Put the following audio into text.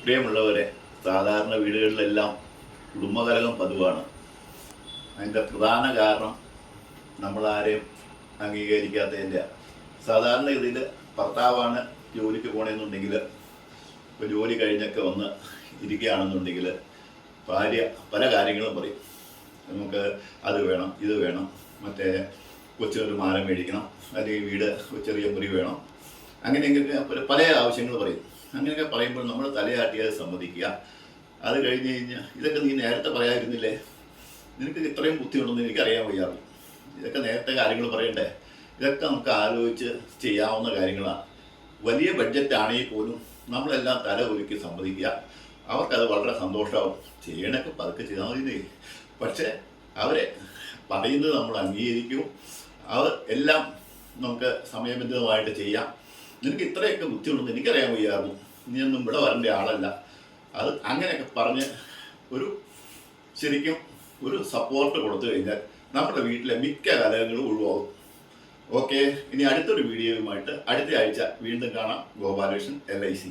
പ്രിയമുള്ളവരെ, സാധാരണ വീടുകളിലെല്ലാം കുടുംബകലഹം പതിവാണ്. അതിൻ്റെ പ്രധാന കാരണം നമ്മളാരെയും അംഗീകരിക്കാത്തതിൻ്റെ. സാധാരണ ഇതിൽ ഭർത്താവാണ് ജോലിക്ക് പോകണമെന്നുണ്ടെങ്കിൽ, ഇപ്പോൾ ജോലി കഴിഞ്ഞൊക്കെ വന്ന് ഇരിക്കുകയാണെന്നുണ്ടെങ്കിൽ ഭാര്യ പല കാര്യങ്ങളും പറയും. നമുക്ക് അത് വേണം, ഇത് വേണം, മറ്റേ കൊച്ചിനൊരു മാല മേടിക്കണം, അല്ലെങ്കിൽ വീട് ചെറിയ മുറി വേണം, അങ്ങനെയൊക്കെ പല ആവശ്യങ്ങൾ പറയും. അങ്ങനെയൊക്കെ പറയുമ്പോൾ നമ്മൾ തലയാട്ടിയത് സമ്മതിക്കുക. അത് കഴിഞ്ഞ് കഴിഞ്ഞാൽ ഇതൊക്കെ നീ നേരത്തെ പറയാതിരുന്നില്ലേ, നിനക്ക് ഇത്രയും ബുദ്ധിയുണ്ടെന്ന് എനിക്കറിയാൻ വയ്യാറും, ഇതൊക്കെ നേരത്തെ കാര്യങ്ങൾ പറയണ്ടേ, ഇതൊക്കെ നമുക്ക് ആലോചിച്ച് ചെയ്യാവുന്ന കാര്യങ്ങളാണ്. വലിയ ബഡ്ജറ്റ് ആണെങ്കിൽ പോലും നമ്മളെല്ലാം തല ഒരുക്കി സമ്മതിക്കുക. അവർക്കത് വളരെ സന്തോഷമാവും. ചെയ്യണൊക്കെ പതുക്കെ ചെയ്താൽ മതി. പക്ഷേ അവരെ പറയുന്നത് നമ്മൾ അംഗീകരിക്കും. അവർ എല്ലാം നമുക്ക് സമയബന്ധിതമായിട്ട് ചെയ്യാം. നിനക്ക് ഇത്രയൊക്കെ ബുദ്ധിയുണ്ടെന്ന് എനിക്കറിയാൻ വയ്യായിരുന്നു, നീയൊന്നും ഇവിടെ വരേണ്ട ആളല്ല. അത് അങ്ങനെയൊക്കെ പറഞ്ഞ് ശരിക്കും ഒരു സപ്പോർട്ട് കൊടുത്തു കഴിഞ്ഞാൽ നമ്മുടെ വീട്ടിലെ മിക്ക കലഹങ്ങളും ഒഴിവാകും. ഓക്കെ, ഇനി അടുത്തൊരു വീഡിയോയുമായിട്ട് അടുത്ത ആഴ്ച വീണ്ടും കാണാം. ഗോപാലകൃഷ്ണൻ, LIC.